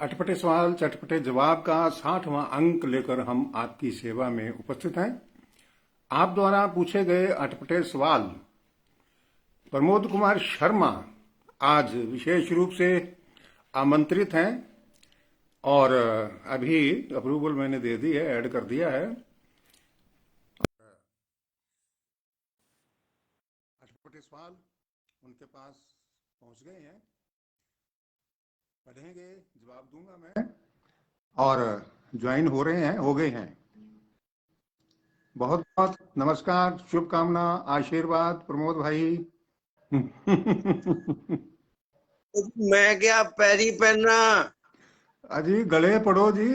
अटपटे सवाल चटपटे जवाब का 60वां अंक लेकर हम आपकी सेवा में उपस्थित हैं। आप द्वारा पूछे गए अटपटे सवाल प्रमोद कुमार शर्मा आज विशेष रूप से आमंत्रित हैं और अभी अप्रूवल मैंने दे दी है, ऐड कर दिया है। अटपटे सवाल उनके पास पहुंच गए हैं, पढ़ेंगे, जवाब दूंगा मैं और ज्वाइन हो गए हैं। बहुत बहुत नमस्कार, शुभकामना, आशीर्वाद प्रमोद भाई। मैं क्या पैरी पहनना। अजी गले पड़ो जी।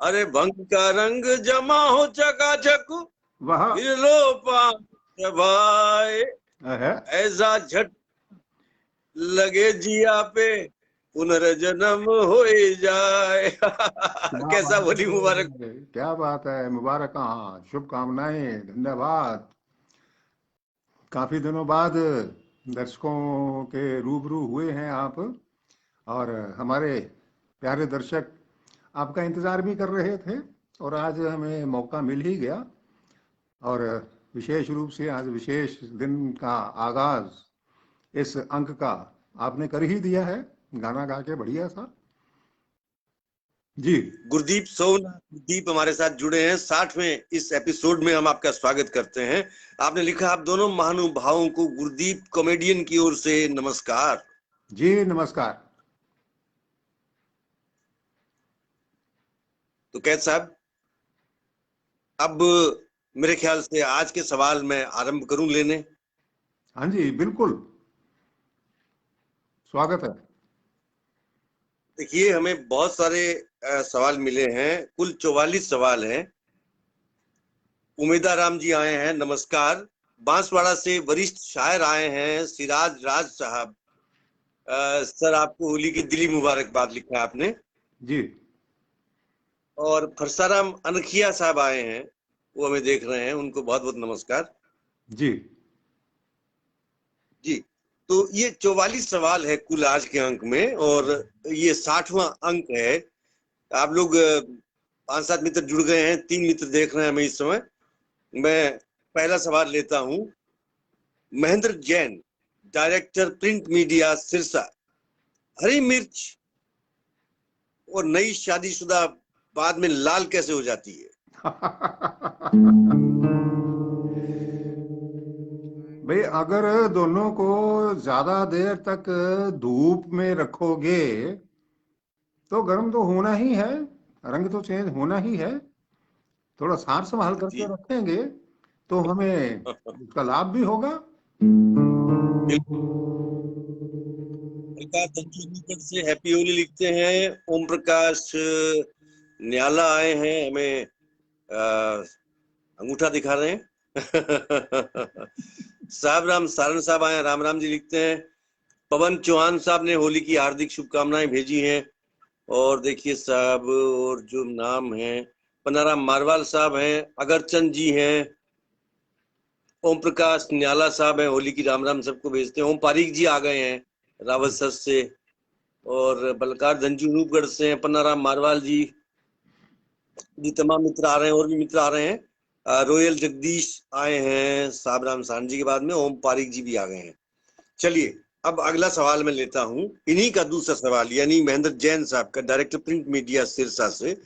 अरे भंग का रंग जमा हो चकाचक, वाह फिर लो पाँव भाई, है। ऐसा झट लगे जिया पे पुनर्जन्म हो जाए। क्या कैसा बात बोली मुबारक। है, क्या बात है, मुबारक, शुभकामनाएं, धन्यवाद। काफी दिनों बाद दर्शकों के रूबरू हुए हैं आप, और हमारे प्यारे दर्शक आपका इंतजार भी कर रहे थे और आज हमें मौका मिल ही गया। और विशेष रूप से आज विशेष दिन का आगाज इस अंक का आपने कर ही दिया है, गाना गा के बढ़िया सा जी। गुरदीप सोना, गुरदीप हमारे साथ जुड़े हैं 60वें इस एपिसोड में। हम आपका स्वागत करते हैं। आपने लिखा आप दोनों महानुभावों को गुरदीप कॉमेडियन की ओर से नमस्कार। जी नमस्कार। तो कैद साहब, अब मेरे ख्याल से आज के सवाल मैं आरंभ करूं लेने। हाँ जी बिल्कुल, स्वागत है। देखिए, हमें बहुत सारे सवाल मिले हैं, कुल 44 सवाल हैं। उमेदाराम जी आए हैं, नमस्कार। बांसवाड़ा से वरिष्ठ शायर आए हैं, सिराज राज साहब। सर, आपको होली की दिली मुबारकबाद लिखा है आपने। जी। और फरसाराम अनखिया साहब आए हैं, वो हमें देख रहे हैं, उनको बहुत बहुत नमस्कार जी जी। तो ये 44 सवाल है कुल आज के अंक में, और ये 60वां अंक है। आप लोग 5-7 मित्र जुड़ गए हैं, 3 मित्र देख रहे हैं हमें इस समय। मैं पहला सवाल लेता हूं। Mahendra Jain, director print media Sirsa. हरी मिर्च और नई शादीशुदा बाद में लाल कैसे हो जाती है? भाई अगर दोनों को ज्यादा देर तक धूप में रखोगे तो गर्म तो होना ही है, रंग तो चेंज होना ही है। थोड़ा सार संभाल जी। करके रखेंगे तो हमें उसका लाभ भी होगा। प्रकाश दंचूर से हैप्पी होली लिखते हैं। ओम प्रकाश न्याला आए हैं, हमें अंगूठा दिखा रहे हैं। साहब राम सारण साहब आए हैं, राम राम जी लिखते हैं। पवन चौहान साहब ने होली की हार्दिक शुभकामनाएं भेजी हैं। और देखिए साहब, और जो नाम है, पन्नाराम मारवाल साहब हैं, अगरचंद जी हैं, ओम प्रकाश न्याला साहब हैं, होली की राम राम सबको भेजते हैं। ओम पारीक जी आ गए हैं रावत सर से, और बलकार धंजू रूपगढ़ से हैं, पन्नाराम मारवाल जी जी, तमाम मित्र आ रहे हैं, और भी मित्र आ रहे हैं। रोयल जगदीश आए हैं साहब राम सांझी के बाद में, ओम पारीक जी भी आ गए हैं। चलिए, अब अगला सवाल मैं लेता हूं, इन्हीं का दूसरा सवाल, यानी महेंद्र जैन साहब का, डायरेक्टर प्रिंट मीडिया सिरसा से।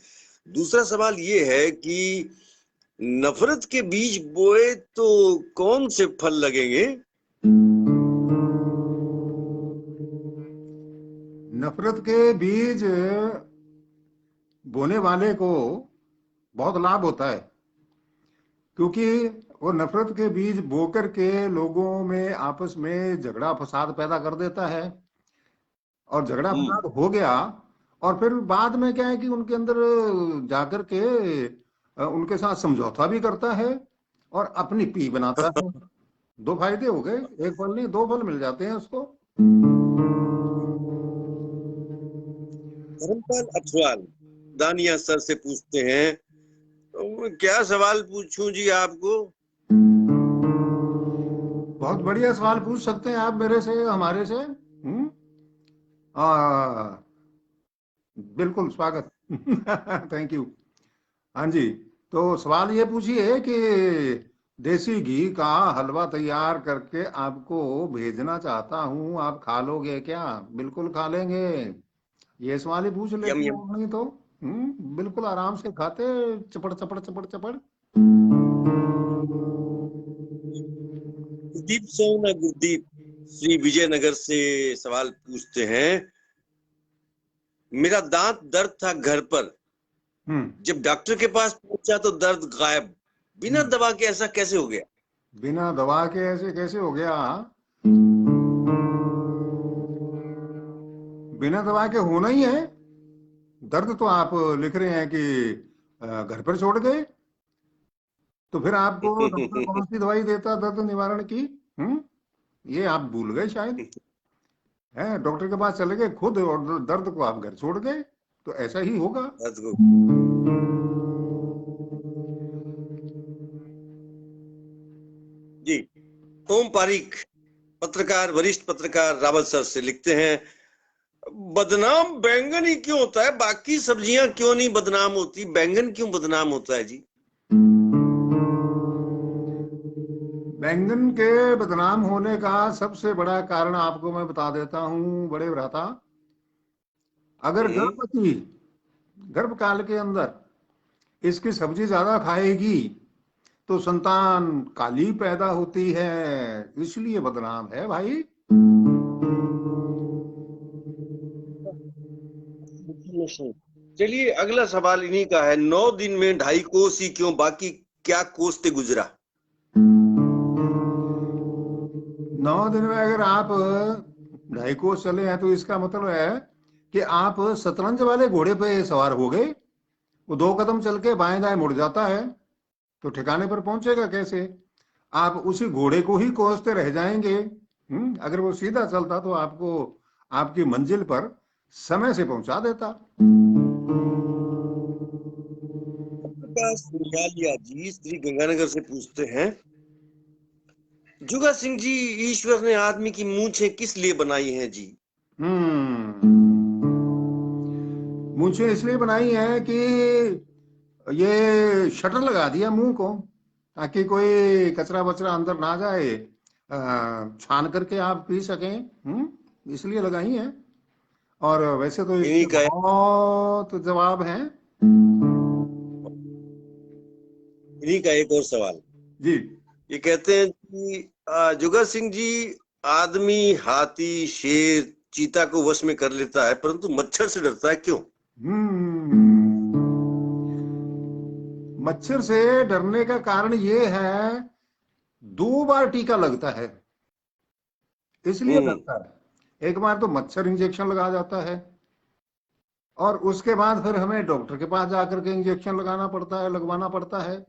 दूसरा सवाल ये है कि नफरत के बीज बोए तो कौन से फल लगेंगे? नफरत के बीज बोने वाले को बहुत लाभ होता है, क्योंकि वो नफरत के बीज बो करके लोगों में आपस में झगड़ा फसाद पैदा कर देता है। और झगड़ा फसाद हो गया और फिर बाद में क्या है कि उनके अंदर जाकर के उनके साथ समझौता भी करता है और अपनी पी बनाता है। दो फायदे हो गए, एक फल नहीं दो फल मिल जाते हैं उसको। धर्मपाल अठवाल दानिया सर से पूछते हैं, तो क्या सवाल पूछूं जी आपको? बहुत बढ़िया सवाल पूछ सकते हैं आप मेरे से, हमारे से। आ, बिल्कुल स्वागत। Thank you. हाँ जी, तो सवाल ये पूछिए कि देसी घी का हलवा तैयार करके आपको भेजना चाहता हूँ, आप खा लोगे क्या? बिल्कुल खा लेंगे। ये सवाल ही पूछ यम लेते यम। हो नहीं तो। बिल्कुल आराम से खाते, चपड़ चपड़ चपड़ चपड़। गुरदीप सोना गुरदीप श्री विजयनगर से सवाल पूछते हैं। मेरा दांत दर्द था घर पर, हम्म जब डॉक्टर के पास पहुंचा तो दर्द गायब, बिना हम्म। दवा के ऐसा कैसे हो गया? बिना दवा के ऐसे कैसे हो गया? बिना दवा के होना ही है। दर्द तो आप लिख रहे हैं कि घर पर छोड़ गए, तो फिर आपको डॉक्टर कौन सी दवाई देता दर्द निवारण की? हम्म ये आप भूल गए शायद। है, डॉक्टर के पास चले गए खुद और दर्द को आप घर छोड़ गए, तो ऐसा ही होगा। दर्द को। जी। ओम पारिक, पत्रकार, वरिष्ठ पत्रकार रावल सर से लिखते हैं, बदनाम बैंगन ही क्यों होता है, बाकी सब्जियां क्यों नहीं बदनाम होती, बैंगन क्यों बदनाम होता है जी? बैंगन के बदनाम होने का सबसे बड़ा कारण आपको मैं बता देता हूँ बड़े भ्राता। अगर हम्म। गर्भवती गर्भकाल के अंदर इसकी सब्जी ज्यादा खाएगी तो संतान काली पैदा होती है, इसलिए बदनाम है भाई। चलिए अगला सवाल इन्हीं का है, 9 दिन में 2.5 कोस ही क्यों, बाकी क्या कोसते गुजरा? 9 दिन में अगर आप 2.5 कोस चले हैं तो इसका मतलब है कि आप शतरंज वाले घोड़े पे सवार हो गए। वो 2 कदम चल के बाएं दाएं मुड़ जाता है, तो ठिकाने पर पहुंचेगा कैसे? आप उसी घोड़े को ही कोसते रह जाएंगे। अगर वो सीधा चलता तो आपको आपकी मंजिल पर समय से पहुंचा देता। सुनियालिया जी श्री गंगानगर से पूछते हैं, जुगा सिंह जी, ईश्वर ने आदमी की मूंछें किस लिए बनाई हैं जी? हम्म मुझे इसलिए बनाई है कि ये शटर लगा दिया मुंह को, ताकि कोई कचरा वचरा अंदर ना जाए, छान करके आप पी सकें। इसलिए लगाई है। और वैसे तो इन्हीं इसके का बहुत जवाब हैं। इन्हीं का एक और सवाल। जी। ये कहते हैं कि जुगा सिंह जी, आदमी हाथी शेर चीता को वश में कर लेता है परंतु मच्छर से डरता है, क्यों? हम्म मच्छर से डरने का कारण ये है, 2 बार टीका लगता है इसलिए हम्म। डरता है। एक बार तो मच्छर इंजेक्शन लगा जाता है, और उसके बाद फिर हमें डॉक्टर के पास जाकर के इंजेक्शन लगाना पड़ता है, लगवाना पड़ता है।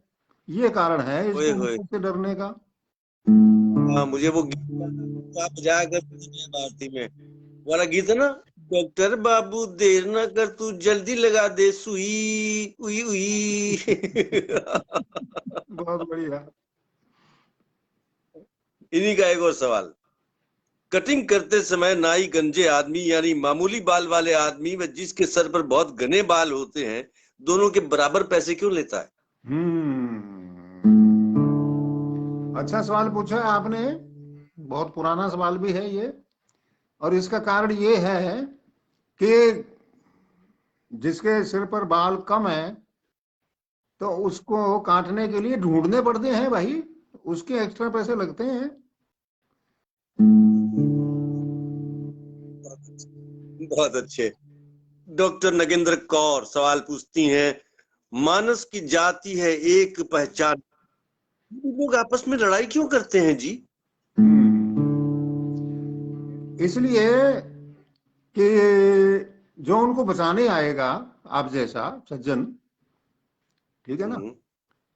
ये कारण है ओए इसको होए। मच्छर से डरने का। हाँ, मुझे वो गीत आप जाकर भारती में वाला गीत है ना, डॉक्टर बाबू देर ना कर, तू जल्दी लगा दे सुई, उई उई। बहुत बढ़िया। इन्हीं का एक और सवाल, कटिंग करते समय नाई गंजे आदमी यानी मामूली बाल वाले आदमी व जिसके सर पर बहुत घने बाल होते हैं, दोनों के बराबर पैसे क्यों लेता है? अच्छा सवाल पूछा है आपने, बहुत पुराना सवाल भी है ये। और इसका कारण ये है कि जिसके सिर पर बाल कम है तो उसको काटने के लिए ढूंढने पड़ते हैं भाई, उसके एक्स्ट्रा पैसे लगते हैं। बहुत अच्छे। डॉक्टर नगेंद्र कौर सवाल पूछती हैं, मानस की जाति है एक पहचान, लोग आपस में लड़ाई क्यों करते हैं जी? इसलिए कि जो उनको बचाने आएगा, आप जैसा सज्जन, ठीक है ना, हम्म।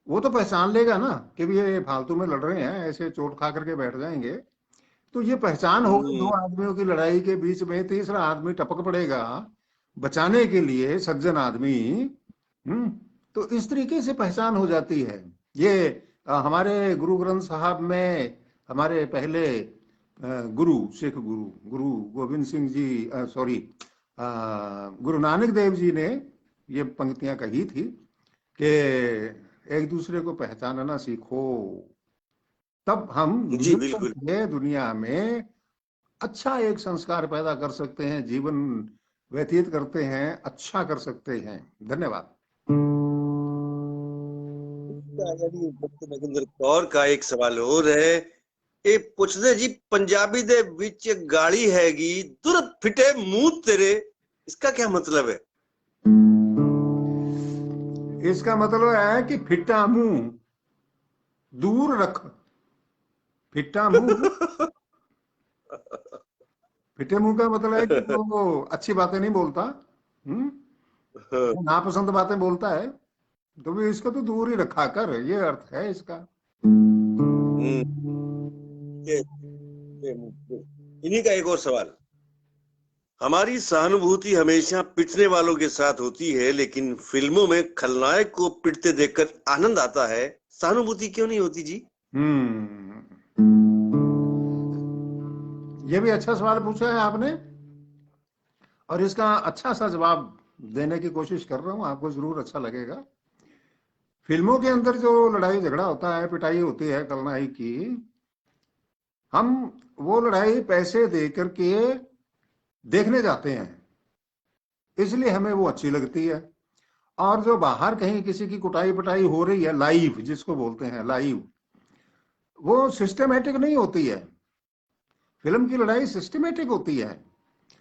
वो तो पहचान लेगा ना कि भी ये फालतू में लड़ रहे हैं, ऐसे चोट खा करके बैठ जाएंगे। तो ये पहचान होगी दो हम्म। आदमियों की लड़ाई के बीच में, तीसरा आदमी टपक पड़ेगा बचाने के लिए, सज्जन आदमी। हम्म तो इस तरीके से पहचान हो जाती है। ये हमारे गुरु ग्रंथ साहब में, हमारे पहले गुरु, सिख गुरु, गुरु गोविंद सिंह जी, सॉरी, गुरु नानक देव जी ने ये पंक्तियां कही थी कि एक दूसरे को पहचानना सीखो, तब हम जी निरंतर बिल्कुल। ये दुनिया में अच्छा एक संस्कार पैदा कर सकते हैं, जीवन व्यतीत करते हैं, अच्छा कर सकते हैं। धन्यवाद। यानी डॉक्टर नगेंद्र कौर का एक सवाल और है, ये पूछते जी, पंजाबी दे विच गाड़ी हैगी दुर फिटे मुंह तेरे, इसका क्या मतलब है? इसका मतलब है कि फिट्टा मुंह दूर रख। फिट्टा मुंह, फिट्टे मुंह का मतलब है कि वो अच्छी बातें नहीं बोलता, वो नापसंद बातें बोलता है, तो भी इसको तो दूर ही रखा कर, ये अर्थ है इसका। इन्हीं का एक और सवाल, हमारी सहानुभूति हमेशा पिटने वालों के साथ होती है, लेकिन फिल्मों में खलनायक को पिटते देखकर आनंद आता है, सहानुभूति क्यों नहीं होती जी? ये भी अच्छा सवाल पूछा है आपने, और इसका अच्छा सा जवाब देने की कोशिश कर रहा हूं, आपको जरूर अच्छा लगेगा। फिल्मों के अंदर जो लड़ाई झगड़ा होता है, पिटाई होती है खलनायक की, हम वो लड़ाई पैसे दे करके देखने जाते हैं, इसलिए हमें वो अच्छी लगती है। और जो बाहर कहीं किसी की कुटाई पिटाई हो रही है, लाइव जिसको बोलते हैं लाइव, वो सिस्टमेटिक नहीं होती है। फिल्म की लड़ाई सिस्टमेटिक होती है,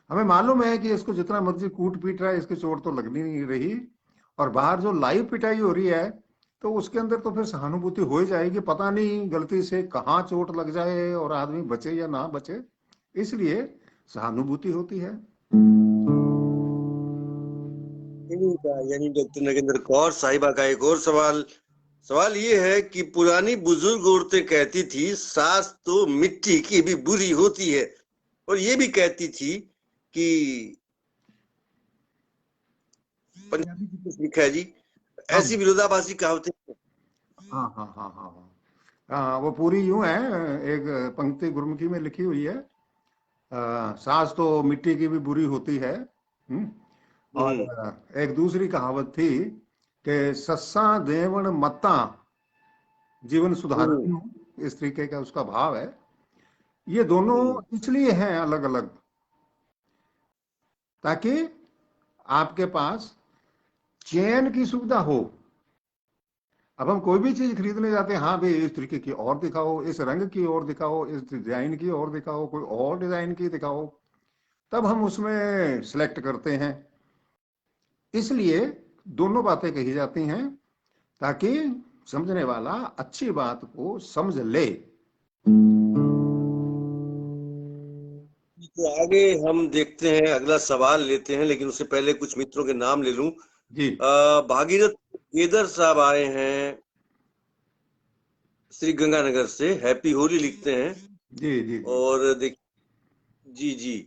हमें मालूम है कि इसको जितना मर्जी कूट पीट रहा है, इसकी चोट तो लगनी नहीं रही। और बाहर जो लाइव पिटाई हो रही है, तो उसके अंदर तो फिर सहानुभूति हो ही जाएगी, पता नहीं गलती से कहाँ चोट लग जाए और आदमी बचे या ना बचे, इसलिए सहानुभूति होती है। यानी डॉक्टर नगेंद्र कौर साहिबा का एक और सवाल, सवाल ये है कि पुरानी बुजुर्ग औरतें कहती थी सास तो मिट्टी की भी बुरी होती है, और ये भी कहती थी कि पंजाबी की कुछ लिखा है जी, हाँ ऐसी विरोधाभासी कहावतें। हाँ हाँ हाँ हाँ हाँ, वो पूरी यूं है, एक पंक्ति गुरुमुखी में लिखी हुई है, सास तो मिट्टी की भी बुरी होती है। और हम्म। एक दूसरी कहावत थी कि सस्सा देवण मत्ता जीवन सुधारती हूँ, इस तरीके का उसका भाव है। ये दोनों इसलिए हैं अलग अलग, ताकि आपके पास चयन की सुविधा हो। अब हम कोई भी चीज खरीदने जाते हैं, हाँ भाई इस तरीके की और दिखाओ, इस रंग की और दिखाओ, इस डिजाइन की और दिखाओ, कोई और डिजाइन की दिखाओ, तब हम उसमें सिलेक्ट करते हैं। इसलिए दोनों बातें कही जाती हैं, ताकि समझने वाला अच्छी बात को समझ ले। तो आगे हम देखते हैं, अगला सवाल लेते हैं, लेकिन उससे पहले कुछ मित्रों के नाम ले लूं। जी भागीरथ केदर साहब आए हैं श्री गंगानगर से, हैप्पी होली लिखते हैं। जी जी जी। और देख, जी जी,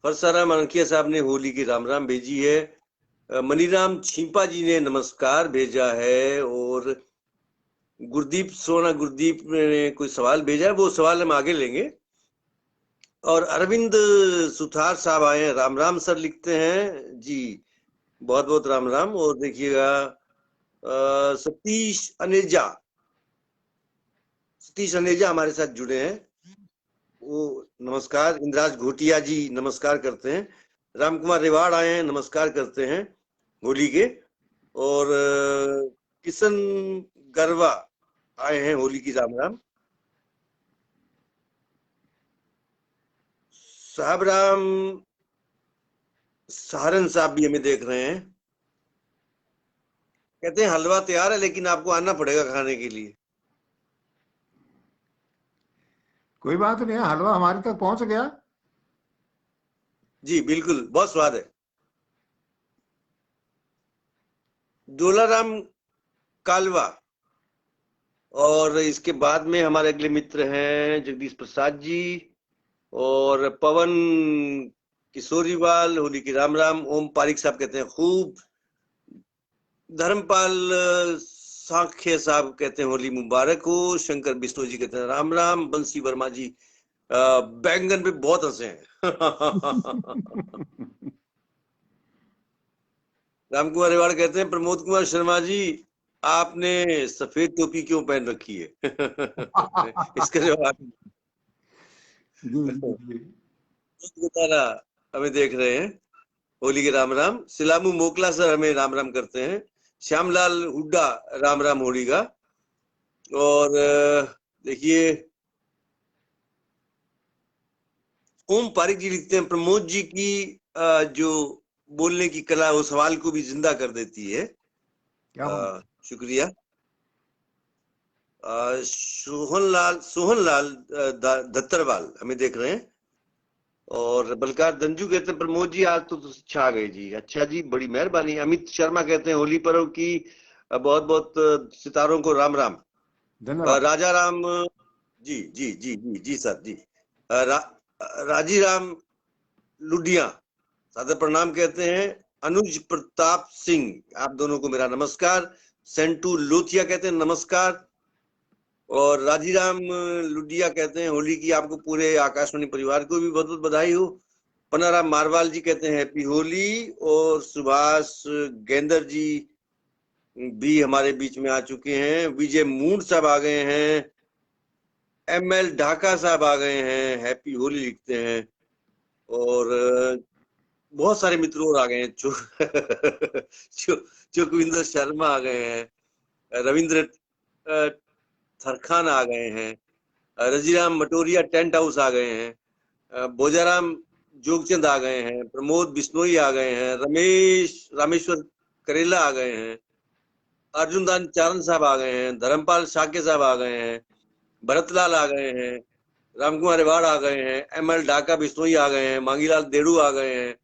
फरसाराम अनकिया साहब ने होली की राम राम भेजी है। मनीराम छिंपा जी ने नमस्कार भेजा है, और गुरदीप सोना गुरदीप ने कोई सवाल भेजा है, वो सवाल हम आगे लेंगे। और अरविंद सुथार साहब आए हैं, राम राम सर लिखते हैं जी, बहुत बहुत राम राम। और देखिएगा सतीश अनेजा, सतीश अनेजा हमारे साथ जुड़े हैं, वो नमस्कार। इंद्राज घोटिया जी नमस्कार करते हैं। राम कुमार रेवाड़ आए हैं, नमस्कार करते हैं होली के। और किशन गरवा आए हैं, होली की राम राम। साहब राम सहारन साहब भी हमें देख रहे हैं, कहते हैं हलवा तैयार है लेकिन आपको आना पड़ेगा खाने के लिए। कोई बात नहीं है, हलवा हमारे तक पहुंच गया। जी बिल्कुल, बहुत स्वाद है। डोलाराम कालवा, और इसके बाद में हमारे अगले मित्र हैं जगदीश प्रसाद जी और पवन किशोरीवाल, होली की राम राम। ओम पारिक साहब कहते हैं खूब। धर्मपाल साख्य साहब कहते हैं होली मुबारक हो। शंकर बिश्नोई जी कहते हैं राम राम। बंसी वर्मा जी बैंगन पे बहुत हंसे हैं। राम कुमार रेवाड़ कहते हैं प्रमोद कुमार शर्मा जी आपने सफेद टोपी क्यों पहन रखी है? इसका जवाब गुतारा हमें देख रहे हैं, होली के राम राम। सिलामू मोकला सर हमें राम राम करते हैं। श्यामलाल हुड्डा राम राम होली का। और देखिए ओम पारिक जी लिखते हैं प्रमोद जी की जो बोलने की कला वो सवाल को भी जिंदा कर देती है। शुक्रिया। सोहनलाल दत्तरवाल हमें देख रहे हैं। और बलकार दंजू कहते हैं प्रमोद जी आज तो छा गए जी। अच्छा जी, बड़ी मेहरबानी। अमित शर्मा कहते हैं होली पर्व की बहुत बहुत सितारों को राम राम। राजा राम जी जी जी जी जी सर जी। राजी राम लुडिया सादर प्रणाम कहते हैं। अनुज प्रताप सिंह आप दोनों को मेरा नमस्कार। सेंटू लोथिया कहते हैं नमस्कार। और राजीराम लुडिया कहते हैं होली की आपको पूरे आकाशवाणी परिवार को भी बहुत बहुत बधाई हो। पनाराम मारवाल जी कहते हैं हैप्पी होली। और सुभाष गेंदर जी भी हमारे बीच में आ चुके हैं। विजय मूड साहब आ गए हैं। ML ढाका साहब आ गए हैं, हैप्पी होली लिखते हैं। और बहुत सारे मित्रों और आ गए हैं। चुकविंदर शर्मा आ गए हैं। रविंद्र थरखान आ गए हैं। रजीराम मटोरिया टेंट हाउस आ गए हैं। भोजाराम जोगचंद आ गए हैं। प्रमोद बिश्नोई आ गए हैं। रामेश्वर करेला आ गए हैं। अर्जुन दान चारण साहब आ गए हैं। धर्मपाल शाक्य साहब आ गए हैं। भरतलाल आ गए हैं। रामकुमार रेवाड़ आ गए हैं। ML ढाका बिश्नोई आ गए हैं। मांगीलाल देड़ू आ गए हैं।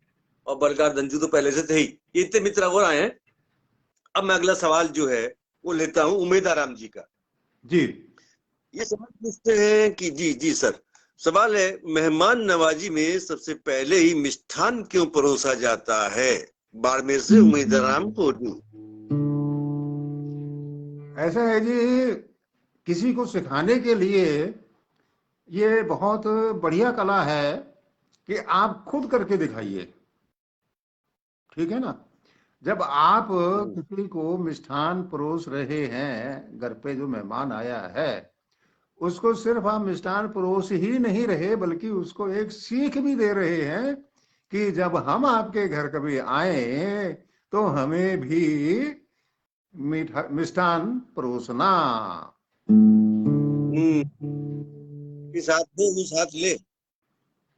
और बलकार दंजू तो पहले से थे ही। ये इतने मित्र और आए हैं। अब मैं अगला सवाल जो है वो लेता हूं उमेदाराम जी का। जी ये सवाल पूछते हैं कि जी जी सर, सवाल है मेहमान नवाजी में सबसे पहले ही मिष्ठान क्यों परोसा जाता है? बाड़मेर से उमेदराम कोटू। ऐसा है जी, किसी को सिखाने के लिए ये बहुत बढ़िया कला है कि आप खुद करके दिखाइए। ठीक है ना? जब आप किसी को मिष्ठान परोस रहे हैं, घर पे जो मेहमान आया है उसको सिर्फ आप मिष्ठान परोस ही नहीं रहे बल्कि उसको एक सीख भी दे रहे हैं कि जब हम आपके घर कभी आए तो हमें भी मिष्ठान परोसना। साथ दे वो साथ ले।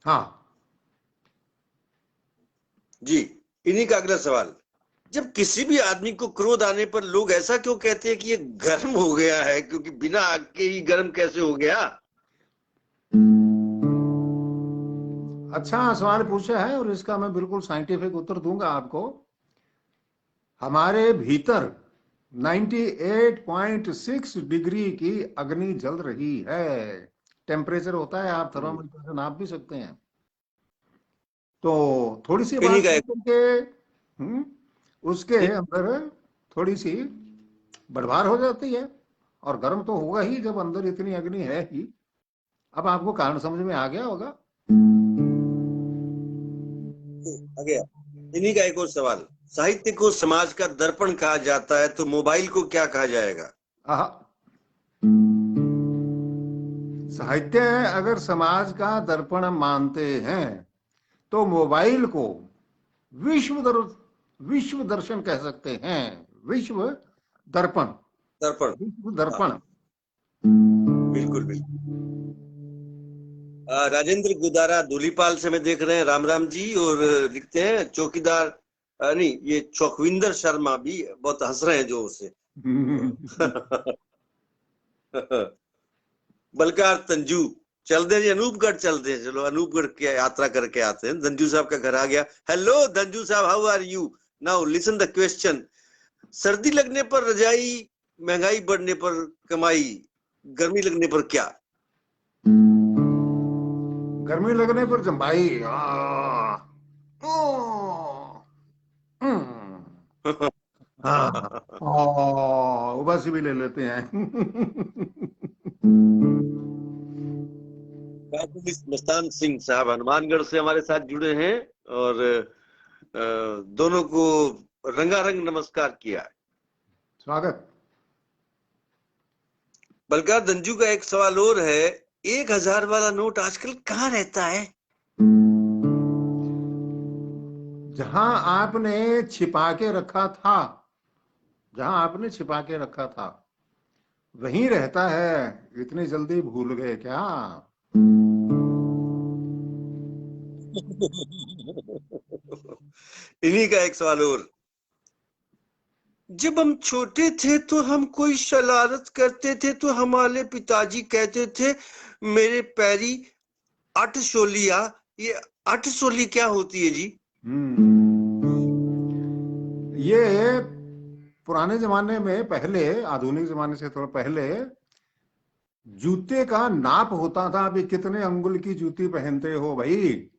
हाँ जी, इन्हीं का अगला सवाल। जब किसी भी आदमी को क्रोध आने पर लोग ऐसा क्यों कहते हैं कि ये गर्म हो गया है, क्योंकि बिना आग के ही गर्म कैसे हो गया? अच्छा सवाल पूछा है और इसका मैं बिल्कुल साइंटिफिक उत्तर दूंगा आपको। हमारे भीतर 98.6 डिग्री की अग्नि जल रही है। टेम्परेचर होता है, आप थर्मोमीटर से नाप भी सकते हैं। तो थोड़ी सी बात करके उसके अंदर थोड़ी सी बढ़वार हो जाती है और गर्म तो होगा ही जब अंदर इतनी अग्नि है ही। अब आपको कारण समझ में आ गया होगा। आ गया। इन्हीं का एक और सवाल। साहित्य को समाज का दर्पण कहा जाता है तो मोबाइल को क्या कहा जाएगा? साहित्य अगर समाज का दर्पण मानते हैं तो मोबाइल को विश्व दर्शन कह सकते हैं। विश्व दर्पण। विश्व दर्पण। बिल्कुल बिल्कुल। राजेंद्र गुदारा धूलीपाल से मैं देख रहे हैं राम राम जी। और लिखते हैं चौकीदार नहीं, ये चौकविंदर शर्मा भी बहुत हंस रहे हैं जोर से। बलकार तंजू चलते हैं जी, अनूपगढ़ चलते हैं। चलो अनूपगढ़ की यात्रा करके आते हैं। धंजू साहब का घर आ गया। हेलो धंजू साहब, how are you? Now listen the question. सर्दी लगने पर रजाई, महंगाई बढ़ने पर कमाई, गर्मी लगने पर क्या? गर्मी लगने पर जम्बाई। उबासी भी ले लेते हैं। मस्तान सिंह साहब हनुमानगढ़ से हमारे साथ जुड़े हैं और दोनों को रंगारंग नमस्कार किया है। स्वागत। बलकार दंजू का एक सवाल और है, 1000 वाला नोट आजकल कहाँ रहता है? जहां आपने छिपा के रखा था, जहां आपने छिपा के रखा था वहीं रहता है। इतनी जल्दी भूल गए क्या? इन्हीं का एक सवाल और, जब हम छोटे थे तो हम कोई शरारत करते थे तो हमारे पिताजी कहते थे मेरे पैरी 8 शोलिया। ये 8 शोली क्या होती है जी? ये पुराने जमाने में, पहले आधुनिक जमाने से थोड़ा पहले, जूते का नाप होता था। अभी कितने अंगुल की जूती पहनते हो भाई?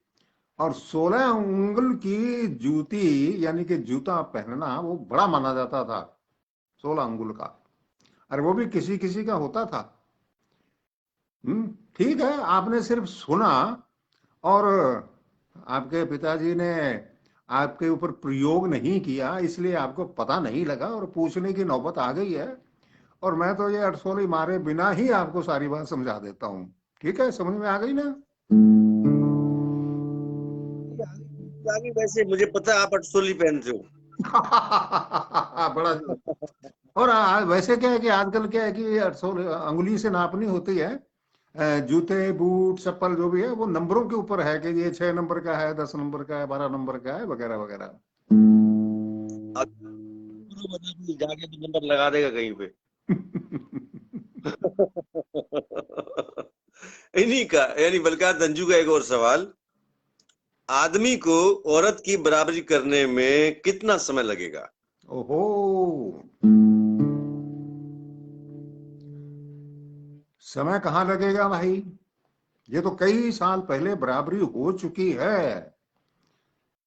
और 16 अंगुल की जूती यानी कि जूता पहनना वो बड़ा माना जाता था, 16 अंगुल का। अरे वो भी किसी किसी का होता था। ठीक है, आपने सिर्फ सुना और आपके पिताजी ने आपके ऊपर प्रयोग नहीं किया, इसलिए आपको पता नहीं लगा और पूछने की नौबत आ गई है। और मैं तो ये अटसोली मारे बिना ही आपको सारी बात समझा देता हूँ। ठीक है, समझ में आ गई ना? वैसे मुझे पता है आप 8 शोली पहनते हो। बड़ा। और वैसे क्या है कि आजकल क्या है कि 800 अंगुली से नापनी होती है। जूते, बूट, चप्पल जो भी है वो नंबरों के ऊपर है कि ये 6 नंबर का है, 10 नंबर का है, 12 नंबर का है, वगैरह वगैरह। जाके तो नंबर लगा देगा कहीं पे। इन्हीं का यानी बलकार दंजू का एक और सवाल, आदमी को औरत की बराबरी करने में कितना समय लगेगा? ओहो, समय कहाँ लगेगा भाई? ये तो कई साल पहले बराबरी हो चुकी है।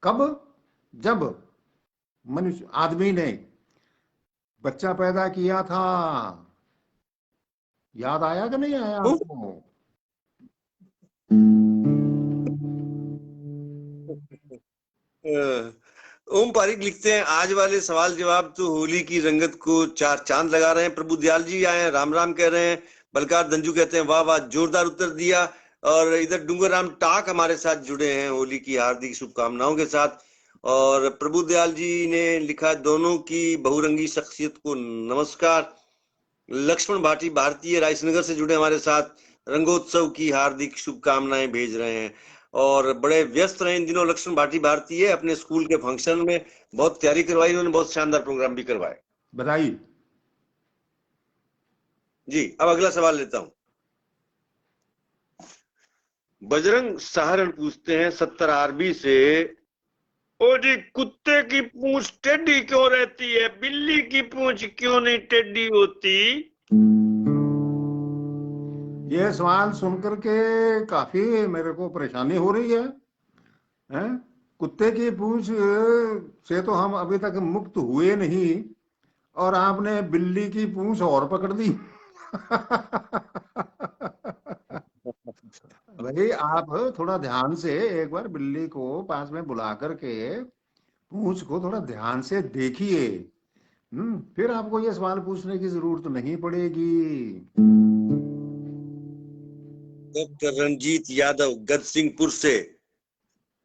कब? जब मनुष्य आदमी ने बच्चा पैदा किया था। याद आया कि नहीं आया आपको? ओम पारिक लिखते हैं, आज वाले सवाल जवाब तो होली की रंगत को 4 चांद लगा रहे हैं। प्रभु दयाल जी आए हैं, राम राम कह रहे हैं। बलकार दंजू कहते हैं वाह वाह, जोरदार उत्तर दिया। और इधर डूंगर राम टाक हमारे साथ जुड़े हैं होली की हार्दिक शुभकामनाओं के साथ। और प्रभु दयाल जी ने लिखा, दोनों की बहुरंगी शख्सियत को नमस्कार। लक्ष्मण भाटी भारतीय रायसनगर से जुड़े हमारे साथ, रंगोत्सव की हार्दिक शुभकामनाएं भेज रहे हैं। और बड़े व्यस्त रहे इन दिनों लक्ष्मण भाटी भारतीय, अपने स्कूल के फंक्शन में बहुत तैयारी करवाई उन्होंने, बहुत शानदार प्रोग्राम भी करवाए। बधाई जी। अब अगला सवाल लेता हूं। बजरंग सहारण पूछते हैं 70 आरबी से, ओ जी कुत्ते की पूंछ टेढ़ी क्यों रहती है, बिल्ली की पूंछ क्यों नहीं टेढ़ी होती? ये सवाल सुनकर के काफी मेरे को परेशानी हो रही है? कुत्ते की पूंछ से तो हम अभी तक मुक्त हुए नहीं, और आपने बिल्ली की पूंछ और पकड़ दी। भाई आप थोड़ा ध्यान से एक बार बिल्ली को पास में बुला करके पूंछ को थोड़ा ध्यान से देखिए। फिर आपको ये सवाल पूछने की जरूरत नहीं पड़ेगी। डॉक्टर रंजीत यादव गजसिंहपुर से,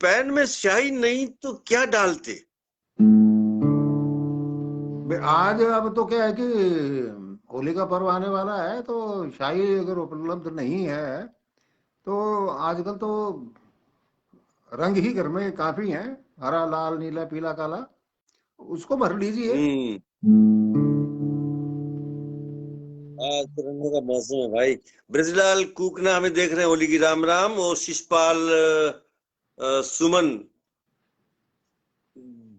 पैन में स्याही नहीं तो क्या डालते? आज अब तो क्या है कि होली का पर्व आने वाला है, तो शाही अगर उपलब्ध नहीं है तो आजकल तो रंग ही घर में काफी हैं, हरा, लाल, नीला, पीला, काला, उसको भर लीजिए। आज तो रंगों का मौसम है भाई। ब्रजलाल कूकना हमें देख रहे हैं, होली की राम राम। और शिषपाल सुमन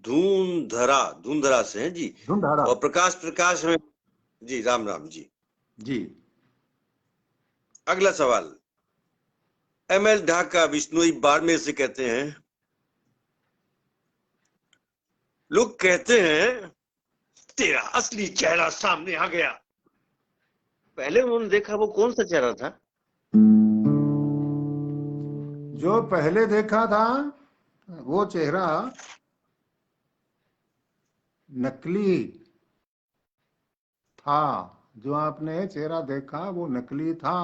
धूंधरा से हैं जी। धुंधाड़ा और प्रकाश हमें, जी राम राम जी। जी। अगला सवाल ML ढाका बिश्नोई बाड़मेर से कहते हैं, लोग कहते हैं तेरा असली चेहरा सामने आ गया, पहले उन्होंने देखा वो कौन सा चेहरा था? जो पहले देखा था वो चेहरा नकली था। जो आपने चेहरा देखा वो नकली था।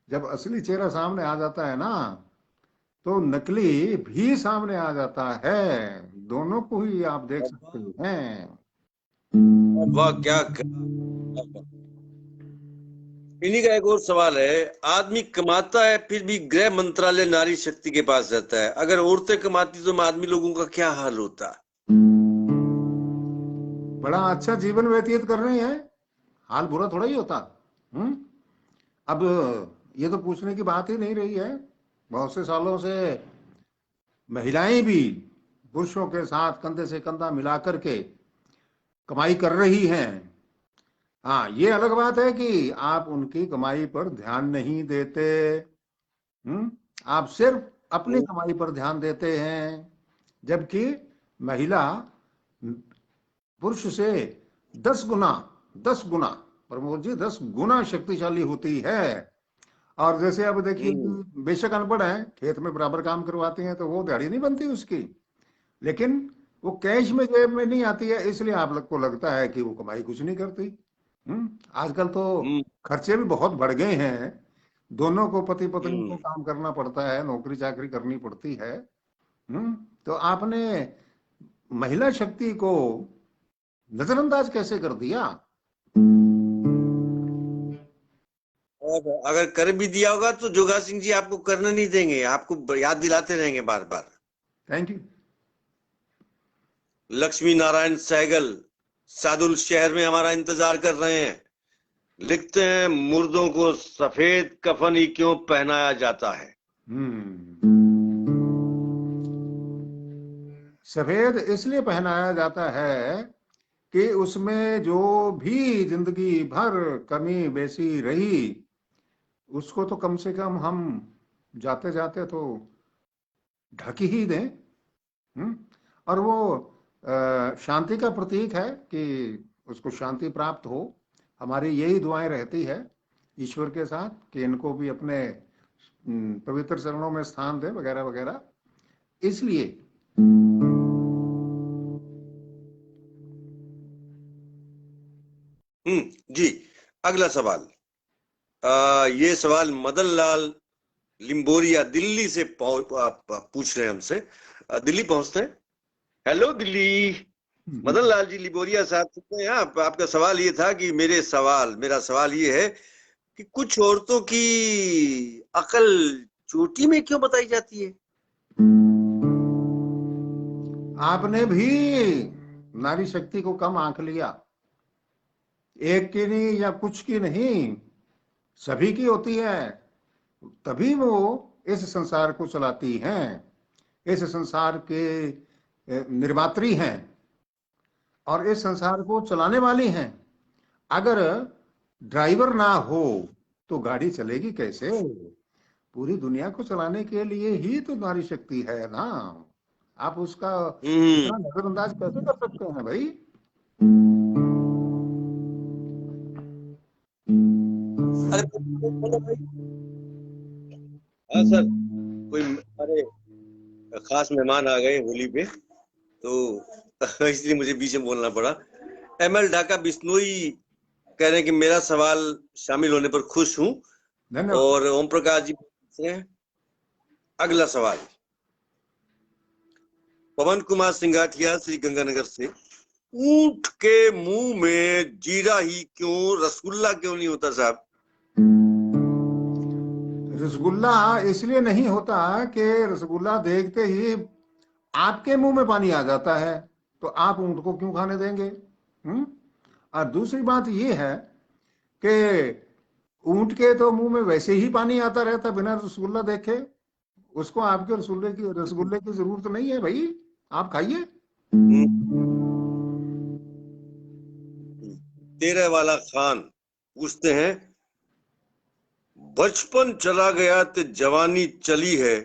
जब असली चेहरा सामने आ जाता है ना, तो नकली भी सामने आ जाता है। दोनों को ही आप देख सकते हैं। वाह, क्या इन्हीं का एक और सवाल है। आदमी कमाता है फिर भी गृह मंत्रालय नारी शक्ति के पास रहता है। अगर औरतें कमाती तो आदमी लोगों का क्या हाल होता? बड़ा अच्छा जीवन व्यतीत कर रहे हैं, हाल बुरा थोड़ा ही होता। हम्म। अब ये तो पूछने की बात ही नहीं रही है। बहुत से सालों से महिलाएं भी पुरुषों के साथ कंधे से कंधा मिलाकर के कमाई कर रही हैं। हाँ, ये अलग बात है कि आप उनकी कमाई पर ध्यान नहीं देते। आप सिर्फ अपनी कमाई पर ध्यान देते हैं, जबकि महिला पुरुष से 10 गुना, 10 गुना, प्रमोद जी, 10 गुना शक्तिशाली होती है। और जैसे अब देखिए, बेशक अनपढ़ है, खेत में बराबर काम करवाते हैं तो वो दिहाड़ी नहीं बनती उसकी, लेकिन वो कैश में जेब में नहीं आती है, इसलिए आप लोग को लगता है कि वो कमाई कुछ नहीं करती। आजकल तो खर्चे भी बहुत बढ़ गए हैं। दोनों को, पति पत्नी को काम करना पड़ता है, नौकरी चाकरी करनी पड़ती है। तो आपने महिला शक्ति को नजरअंदाज कैसे कर दिया? और अगर कर भी दिया होगा तो जोगा सिंह जी आपको करने नहीं देंगे, आपको याद दिलाते रहेंगे बार बार। Thank you. लक्ष्मी नारायण सहगल सादुल शहर में हमारा इंतजार कर रहे हैं। लिखते हैं, मुर्दों को सफेद कफन ही क्यों पहनाया जाता है? सफेद इसलिए पहनाया जाता है कि उसमें जो भी जिंदगी भर कमी बेसी रही, उसको तो कम से कम हम जाते जाते तो ढक ही दें। और वो शांति का प्रतीक है कि उसको शांति प्राप्त हो। हमारी यही दुआएं रहती है ईश्वर के साथ कि इनको भी अपने पवित्र चरणों में स्थान दे, वगैरह वगैरह। इसलिए जी, अगला सवाल। ये सवाल मदन लाल लिम्बोरिया दिल्ली से पूछ रहे हैं हमसे। दिल्ली पहुंचते हैं। हेलो दिल्ली। मदन लाल जी लिम्बोरिया साहब सुनते हैं आप। आपका सवाल ये था कि मेरा सवाल ये है कि कुछ औरतों की अकल चोटी में क्यों बताई जाती है? आपने भी नारी शक्ति को कम आंक लिया। एक की नहीं या कुछ की नहीं, सभी की होती है। तभी वो इस संसार को चलाती हैं, इस संसार के निर्मात्री हैं और इस संसार को चलाने वाली हैं। अगर ड्राइवर ना हो तो गाड़ी चलेगी कैसे? पूरी दुनिया को चलाने के लिए ही तो नारी शक्ति है ना। आप उसका इतना नजरअंदाज कैसे कर सकते हैं भाई? हाँ सर, कोई हमारे खास मेहमान आ गए होली पे, तो इसलिए मुझे बीच में बोलना पड़ा। ML ढाका बिश्नोई कह रहे हैं कि मेरा सवाल शामिल होने पर खुश हूं। और ओम प्रकाश जी से अगला सवाल। पवन कुमार सिंगाठिया श्री गंगानगर से, ऊंट के मुंह में जीरा ही क्यों, रसगुल्ला क्यों नहीं होता साहब? रसगुल्ला इसलिए नहीं होता कि रसगुल्ला देखते ही आपके मुंह में पानी आ जाता है, तो आप ऊंट को क्यों खाने देंगे? और दूसरी बात यह है कि ऊंट के तो मुंह में वैसे ही पानी आता रहता बिना रसगुल्ला देखे। उसको आपके रसगुल्ले की जरूरत नहीं है भाई, आप खाइए। तेरे वाला खान पूछते हैं, बचपन चला गया तो जवानी चली है,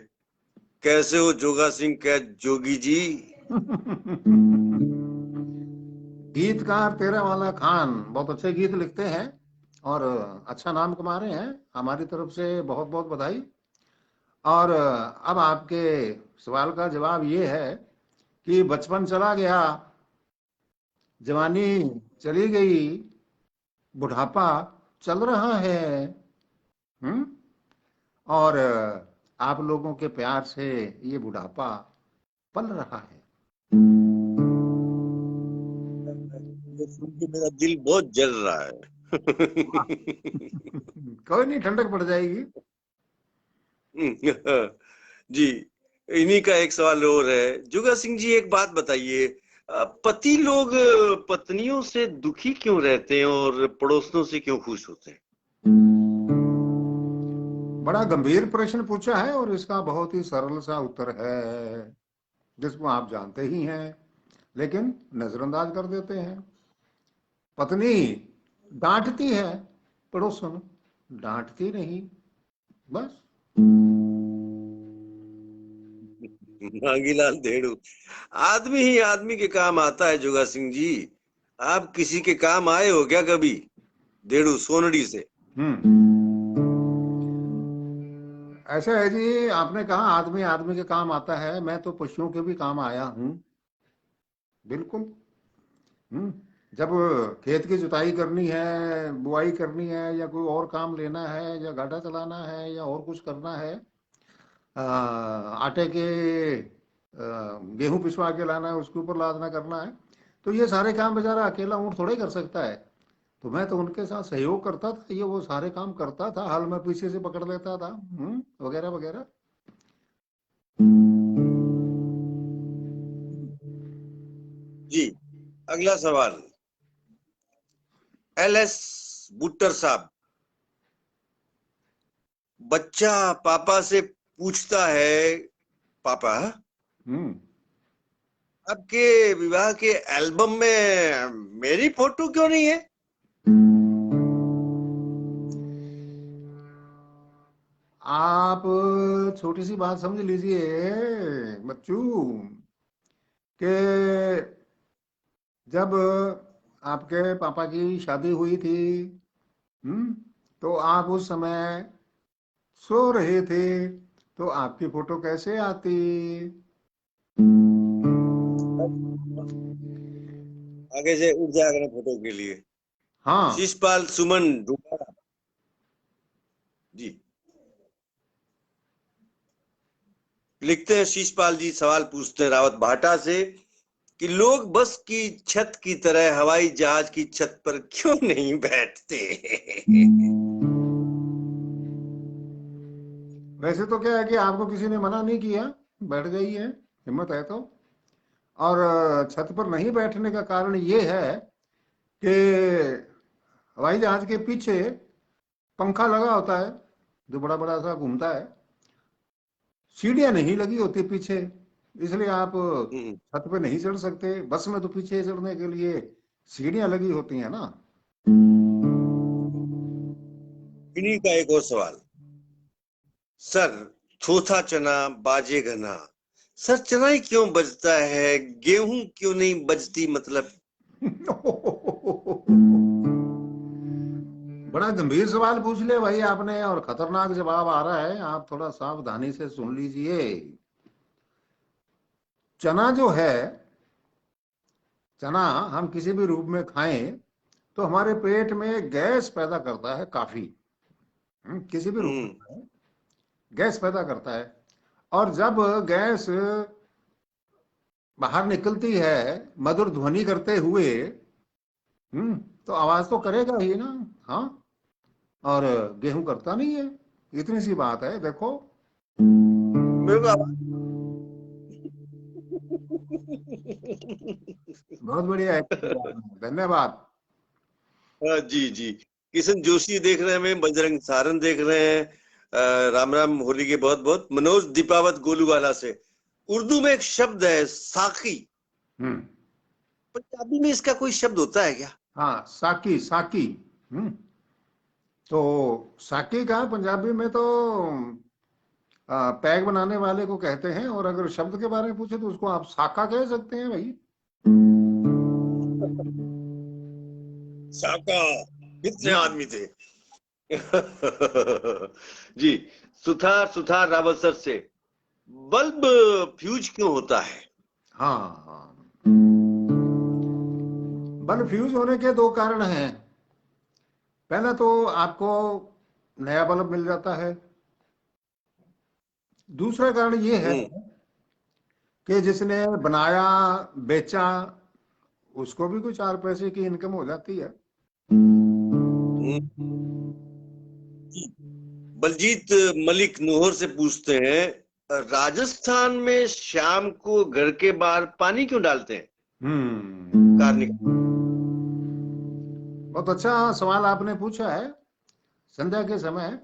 कैसे हो जोगा सिंह कै जोगी जी? गीतकार तेरा वाला खान बहुत अच्छे गीत लिखते हैं और अच्छा नाम कमा रहे हैं। हमारी तरफ से बहुत बहुत बधाई। और अब आपके सवाल का जवाब ये है कि बचपन चला गया, जवानी चली गई, बुढ़ापा चल रहा है। हम्म। और आप लोगों के प्यार से ये बुढ़ापा पल रहा है। ये सुन के मेरा दिल बहुत जल रहा है। कोई नहीं, ठंडक पड़ जाएगी। जी, इन्हीं का एक सवाल और है। जुगा सिंह जी, एक बात बताइए, पति लोग पत्नियों से दुखी क्यों रहते हैं और पड़ोसियों से क्यों खुश होते हैं? बड़ा गंभीर प्रश्न पूछा है और इसका बहुत ही सरल सा उत्तर है, जिसको आप जानते ही हैं, लेकिन नजरअंदाज कर देते हैं। पत्नी डांटती है, पड़ोसन डांटती नहीं, बस। मांगीलाल धेड़ू, आदमी ही आदमी के काम आता है। जुगा सिंह जी, आप किसी के काम आए हो क्या कभी? धेड़ू सोनड़ी से। ऐसा है जी, आपने कहा आदमी आदमी के काम आता है, मैं तो पशुओं के भी काम आया हूं, बिल्कुल। जब खेत की जुताई करनी है, बुआई करनी है, या कोई और काम लेना है, या गाड़ा चलाना है, या और कुछ करना है, आटे के गेहूं पिसवा के लाना है, उसके ऊपर लादना करना है, तो ये सारे काम बेचारा अकेला ऊँट थोड़े कर सकता है। तो मैं तो उनके साथ सहयोग करता था, ये वो सारे काम करता था, हल मैं पीछे से पकड़ लेता था, वगैरह वगैरह। जी, अगला सवाल, LS बुट्टर साहब। बच्चा पापा से पूछता है, पापा हम्म। आपके विवाह के एल्बम में मेरी फोटो क्यों नहीं है? आप छोटी सी बात समझ लीजिए बच्चू, कि जब आपके पापा की शादी हुई थी, हम्म, तो आप उस समय सो रहे थे, तो आपकी फोटो कैसे आती? आगे से उठ जाया करें फोटो के लिए। हाँ। शिषपाल सुमन डुबारा जी लिखते हैं, शिषपाल जी सवाल पूछते हैं रावत भाटा से कि लोग बस की छत की तरह हवाई जहाज की छत पर क्यों नहीं बैठते? वैसे तो क्या है कि आपको किसी ने मना नहीं किया, बैठ गई है, हिम्मत है तो। और छत पर नहीं बैठने का कारण ये है कि हवाई जहाज के पीछे पंखा लगा होता है, जो बड़ा बड़ा सा घूमता है, सीढ़ियां नहीं लगी होती पीछे, इसलिए आप हम्म, छत पे नहीं चढ़ सकते। बस में तो पीछे चढ़ने के लिए सीढ़ियां लगी होती हैं ना। इन्हीं का एक और सवाल, सर थोथा चना बाजे घना, सर चना ही क्यों बजता है, गेहूं क्यों नहीं बजती, मतलब? बड़ा गंभीर सवाल पूछ लिया भाई आपने, और खतरनाक जवाब आ रहा है, आप थोड़ा सावधानी से सुन लीजिए। चना जो है, चना हम किसी भी रूप में खाएं तो हमारे पेट में गैस पैदा करता है काफी। किसी भी रूप में हम्म खाएं, गैस पैदा करता है। और जब गैस बाहर निकलती है मधुर ध्वनि करते हुए, तो आवाज तो करेगा ही ना। हाँ। और गेहूं करता नहीं है, इतनी सी बात है, देखो। मेरे को बहुत बढ़िया है, धन्यवाद। हाँ, जी जी, किशन जोशी देख रहे हैं, हमें बजरंग सारन देख रहे हैं, राम राम होली के बहुत बहुत। मनोज दीपावत गोलूवाला से, उर्दू में एक शब्द है साकी, हम्म। पंजाबी में इसका कोई शब्द होता है क्या? हाँ, साकी साकी। हम्म। तो साकी का पंजाबी में तो पैग बनाने वाले को कहते हैं, और अगर शब्द के बारे में पूछे तो उसको आप साका कह सकते हैं भाई। साका, कितने आदमी थे? जी, सुथार सुथार रावलसर से बल्ब फ्यूज क्यों होता है? हाँ हाँ, बल्ब फ्यूज होने के दो कारण हैं। पहला तो आपको नया बल्ब मिल जाता है। दूसरा कारण ये है हम्म कि जिसने बनाया, बेचा, उसको भी कुछ 4 पैसे की इनकम हो जाती है। हम्म। बलजीत मलिक नूहर से पूछते हैं, राजस्थान में शाम को घर के बाहर पानी क्यों डालते हैं? कार निकाल। बहुत अच्छा सवाल आपने पूछा है। संध्या के समय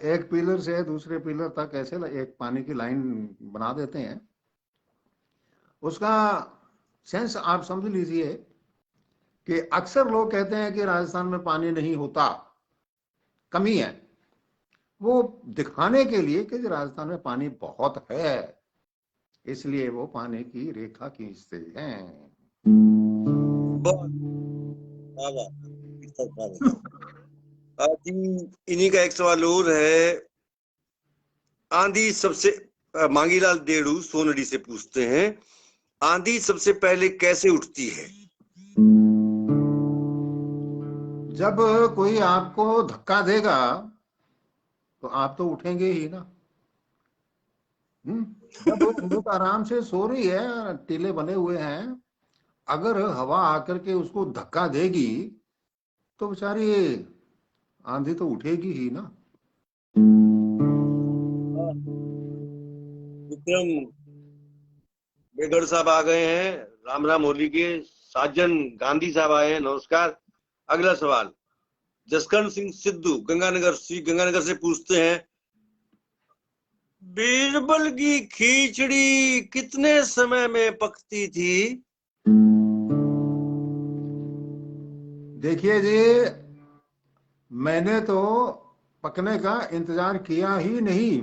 एक पिलर से दूसरे पिलर तक ऐसे एक पानी की लाइन बना देते हैं। उसका सेंस आप समझ लीजिए कि अक्सर लोग कहते हैं कि राजस्थान में पानी नहीं होता, कमी है। वो दिखाने के लिए कि राजस्थान में पानी बहुत है, इसलिए वो पानी की रेखा खींचते हैं। बहुत वाह वाह, जी, इन्हीं का एक सवाल और है। आंधी सबसे मांगीलाल देड़ू सोनडी से पूछते हैं, आंधी सबसे पहले कैसे उठती है? जब कोई आपको धक्का देगा तो आप तो उठेंगे ही ना। जब लोग आराम से सो रही है, टीले बने हुए हैं, अगर हवा आकर के उसको धक्का देगी तो बेचारी आंधी तो उठेगी ही ना। विक्रम बेगड़ साहब आ गए हैं, राम राम होली के। साजन गांधी साहब आए हैं, नमस्कार। अगला सवाल जसकरण सिंह सिद्धू गंगानगर, श्री गंगानगर से पूछते हैं, बीरबल की खिचड़ी कितने समय में पकती थी? देखिए जी, मैंने तो पकने का इंतजार किया ही नहीं।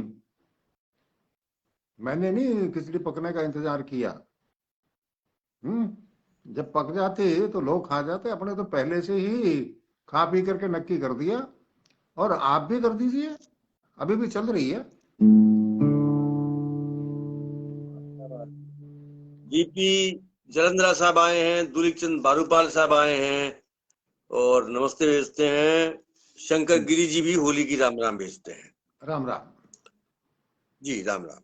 मैंने नहीं खिचड़ी पकने का इंतजार किया। जब पक जाते तो लोग खा जाते, अपने तो पहले से ही खा पी करके नक्की कर दिया। और आप भी कर दीजिए, अभी भी चल रही है। जीपी जलंधरा साहब आए हैं, दुलीप चंद बारूपाल साहब आए हैं और नमस्ते भेजते हैं। शंकर गिरी जी भी होली की राम राम भेजते हैं। राम राम। जी राम राम।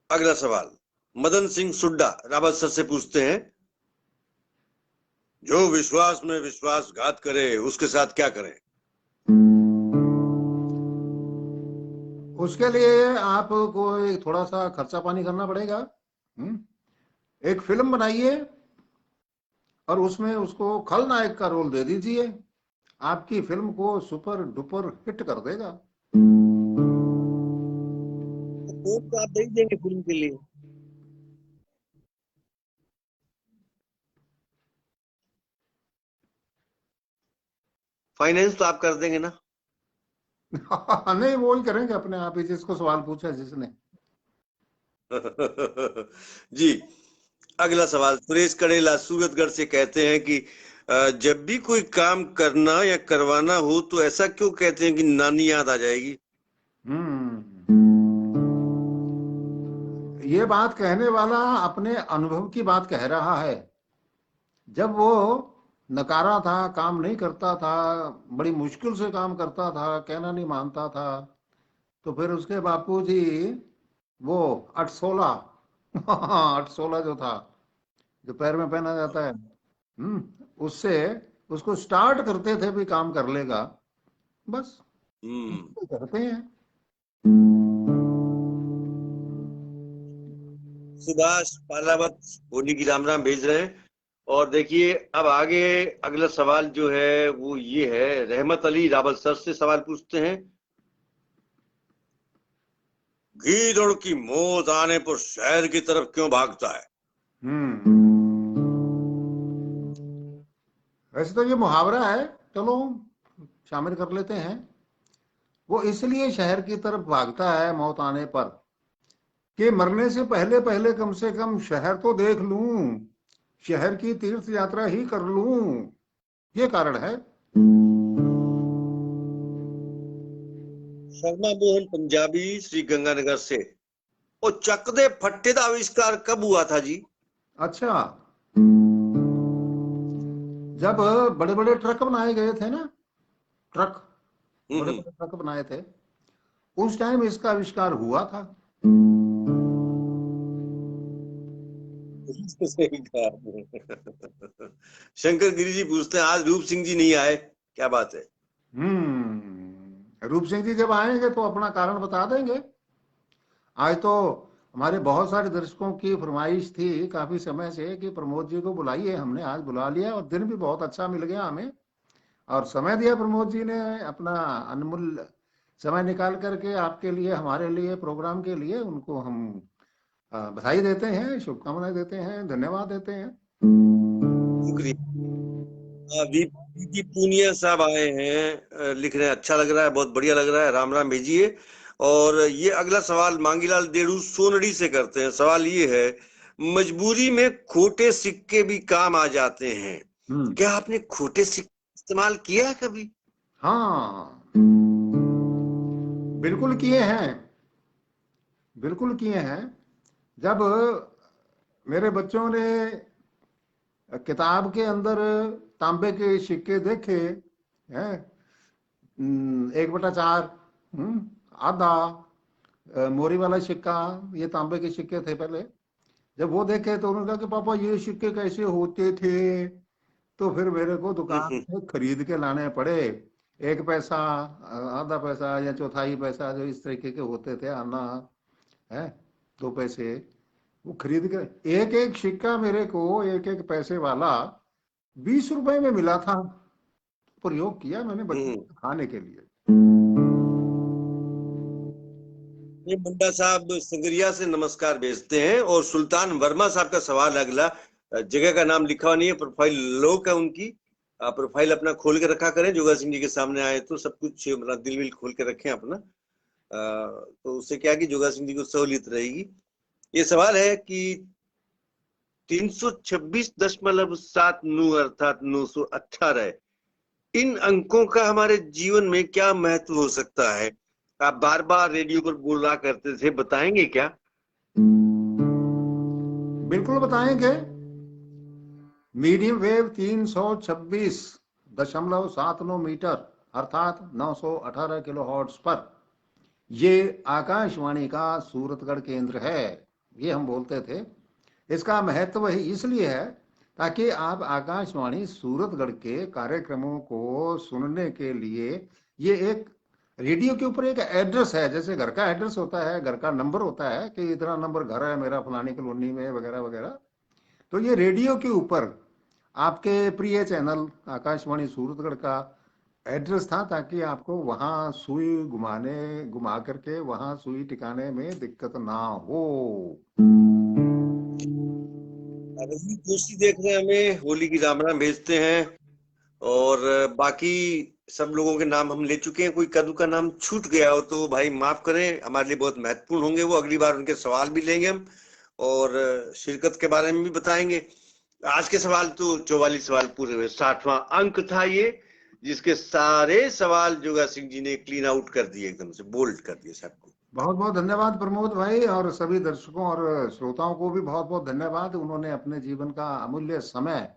अगला सवाल मदन सिंह सुड्डा रावतसर से पूछते हैं, जो विश्वास में विश्वासघात करे उसके साथ क्या करें? उसके लिए आपको थोड़ा सा खर्चा पानी करना पड़ेगा। एक फिल्म बनाइए और उसमें उसको खलनायक का रोल दे दीजिए, आपकी फिल्म को सुपर डुपर हिट कर देगा। तो आप दे देंगे फिल्म के लिए? फाइनेंस तो आप कर देंगे ना? नहीं, वो ही करेंगे अपने आप ही, जिसको सवाल पूछा जिसने। जी। अगला सवाल सुरेश कड़ेला सूरतगढ़ से कहते हैं कि जब भी कोई काम करना या करवाना हो तो ऐसा क्यों कहते हैं कि नानी याद आ जाएगी? ये बात कहने वाला अपने अनुभव की बात कह रहा है। जब वो नकारा था, काम नहीं करता था, बड़ी मुश्किल से काम करता था, कहना नहीं मानता था, तो फिर उसके बापूजी वो 816 816 जो था, जो पैर में पहना जाता है, उससे उसको स्टार्ट करते थे भी काम कर लेगा। बस करते हैं। सुभाष पालावत होली की राम राम भेज रहे हैं। और देखिए अब आगे अगला सवाल जो है वो ये है, रहमत अली रावलसर से सवाल पूछते हैं, गीदड़ की मौत आने पर शहर की तरफ क्यों भागता है? वैसे तो ये मुहावरा है, चलो शामिल कर लेते हैं। वो इसलिए शहर की तरफ भागता है मौत आने पर कि मरने से पहले पहले कम से कम शहर तो देख लूं, शहर की तीर्थ यात्रा ही कर लूं, ये कारण है। शर्मा मोहन पंजाबी श्री गंगानगर से। और चक दे फट्टे का आविष्कार कब हुआ था जी? अच्छा, जब बड़े बड़े ट्रक बनाए गए थे ना, ट्रक, बड़े बड़े ट्रक बनाए थे, उस टाइम इसका आविष्कार हुआ था। सही कहा आपने। शंकर गिरी जी पूछते हैं आज रूप सिंह जी नहीं आए, क्या बात है? रूप सिंह जी जब आएंगे तो अपना कारण बता देंगे। आज तो हमारे बहुत सारे दर्शकों की फरमाइश थी काफी समय से कि प्रमोद जी को बुलाइए, हमने आज बुला लिया और दिन भी बहुत अच्छा मिल गया हमें, और समय दिया प्रमोद जी ने, अपना अनमूल्य समय निकाल करके आपके लिए, हमारे लिए, प्रोग्राम के लिए। उनको हम बधाई देते हैं, शुभकामनाएं देते हैं, धन्यवाद देते हैं। शुक्रिया। वीपी पूनिया साहब आए हैं, लिख रहे हैं अच्छा लग रहा है, बहुत बढ़िया लग रहा है, राम राम भेजिए। और ये अगला सवाल मांगीलाल देड़ू सोनड़ी से करते हैं। सवाल ये है, मजबूरी में खोटे सिक्के भी काम आ जाते हैं, क्या आपने खोटे सिक्के इस्तेमाल किया है कभी? हाँ, बिल्कुल किए हैं, बिल्कुल किए हैं। जब मेरे बच्चों ने किताब के अंदर तांबे के सिक्के देखे हैं, 1/4, आधा, मोरी वाला सिक्का, ये तांबे के सिक्के थे पहले। जब वो देखे तो उन्होंने कहा कि पापा ये सिक्के कैसे होते थे? तो फिर मेरे को दुकान से खरीद के लाने पड़े। 1 पैसा, आधा पैसा या चौथाई पैसा, जो इस तरीके के होते थे, आना है, 2 पैसे, वो खरीद के, एक एक सिक्का मेरे को 1 1 पैसे वाला 20 रुपए में मिला था। प्रयोग किया मैंने बच्चों को खाने के लिए। ये मुंडा साहब संगरिया से नमस्कार भेजते हैं। और सुल्तान वर्मा साहब का सवाल अगला, जगह का नाम लिखा हुआ नहीं है, प्रोफाइल लोक है उनकी, प्रोफाइल अपना खोल के रखा करें, जोगा सिंह जी के सामने आए तो सब कुछ मतलब दिल विल खोल के रखें अपना, तो उससे क्या कि जोगा सिंह जी को सहूलियत रहेगी। ये सवाल है कि 326.79 अर्थात 918, इन अंकों का हमारे जीवन में क्या महत्व हो सकता है? आप बार बार रेडियो पर बोला करते थे, बताएंगे क्या? बिल्कुल बताएंगे। मीडियम वेव 326.79 मीटर अर्थात 918 किलोहर्ट्ज पर ये आकाशवाणी का सूरतगढ़ केंद्र है, ये हम बोलते थे। इसका महत्व इसलिए है ताकि आप आकाशवाणी सूरतगढ़ के कार्यक्रमों को सुनने के लिए, ये एक रेडियो के ऊपर एक एड्रेस है, जैसे घर का एड्रेस होता है, घर का नंबर होता है कि इतना नंबर घर है मेरा फलानी कॉलोनी में वगैरह वगैरह। तो ये रेडियो के ऊपर आपके प्रिय चैनल आकाशवाणी सूरतगढ़ का एड्रेस था, ताकि आपको वहां सुई घुमा करके वहां सुई टिकाने में दिक्कत ना हो। जोशी देख रहे हैं हमें, होली की राम राम भेजते हैं। और बाकी सब लोगों के नाम हम ले चुके हैं, कोई कदू का नाम छूट गया हो तो भाई माफ करें, हमारे लिए बहुत महत्वपूर्ण होंगे वो, अगली बार उनके सवाल भी लेंगे हम और शिरकत के बारे में भी बताएंगे। आज के सवाल तो 44 सवाल पूरे हुए, 60वां अंक था ये, जिसके सारे सवाल जोगा सिंह जी ने क्लीन आउट कर दिए, एकदम से बोल्ड कर दिए सबको। बहुत बहुत धन्यवाद प्रमोद भाई, और सभी दर्शकों और श्रोताओं को भी बहुत बहुत धन्यवाद। उन्होंने अपने जीवन का अमूल्य समय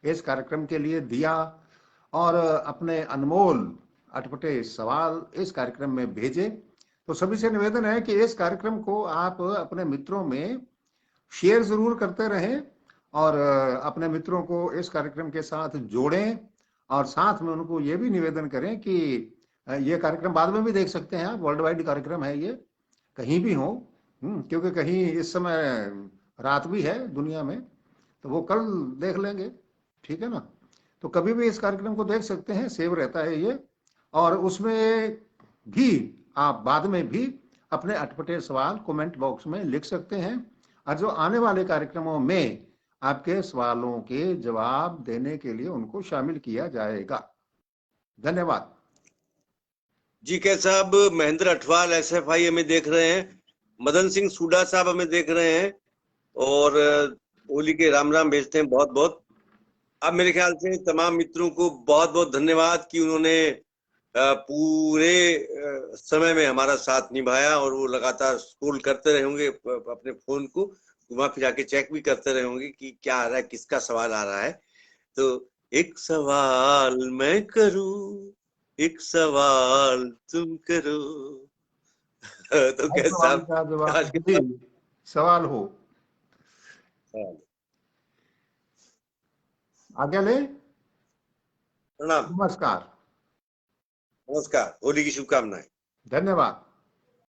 इस कार्यक्रम के लिए दिया और अपने अनमोल अटपटे सवाल इस कार्यक्रम में भेजे। तो सभी से निवेदन है कि इस कार्यक्रम को आप अपने मित्रों में शेयर जरूर करते रहें और अपने मित्रों को इस कार्यक्रम के साथ जोड़ें, और साथ में उनको ये भी निवेदन करें कि ये कार्यक्रम बाद में भी देख सकते हैं आप, वर्ल्ड वाइड कार्यक्रम है ये, कहीं भी हो, क्योंकि कहीं इस समय रात भी है दुनिया में, तो वो कल देख लेंगे, ठीक है ना? तो कभी भी इस कार्यक्रम को देख सकते हैं, सेव रहता है ये, और उसमें भी आप बाद में भी अपने अटपटे सवाल कमेंट बॉक्स में लिख सकते हैं, और जो आने वाले कार्यक्रमों में आपके सवालों के जवाब देने के लिए उनको शामिल किया जाएगा। धन्यवाद जी। के साहब महेंद्र अठवाल SFI हमें देख रहे हैं, मदन सिंह सूडा साहब हमें देख रहे हैं और होली के राम राम भेजते हैं बहुत बहुत। अब मेरे ख्याल से तमाम मित्रों को बहुत बहुत धन्यवाद कि उन्होंने पूरे समय में हमारा साथ निभाया, और वो लगातार स्क्रॉल करते रहे होंगे अपने फोन को, घुमा फिरा के चेक भी करते रहे होंगे कि क्या आ रहा है, किसका सवाल आ रहा है। तो एक सवाल मैं करूं, एक सवाल तुम करो। तो हर कैसे सवाल साहब, का आज जवाब के जी सवाल हो। सवाल। आज्ञा ले। प्रणाम। नमस्कार। नमस्कार, होली की शुभकामनाएं। धन्यवाद।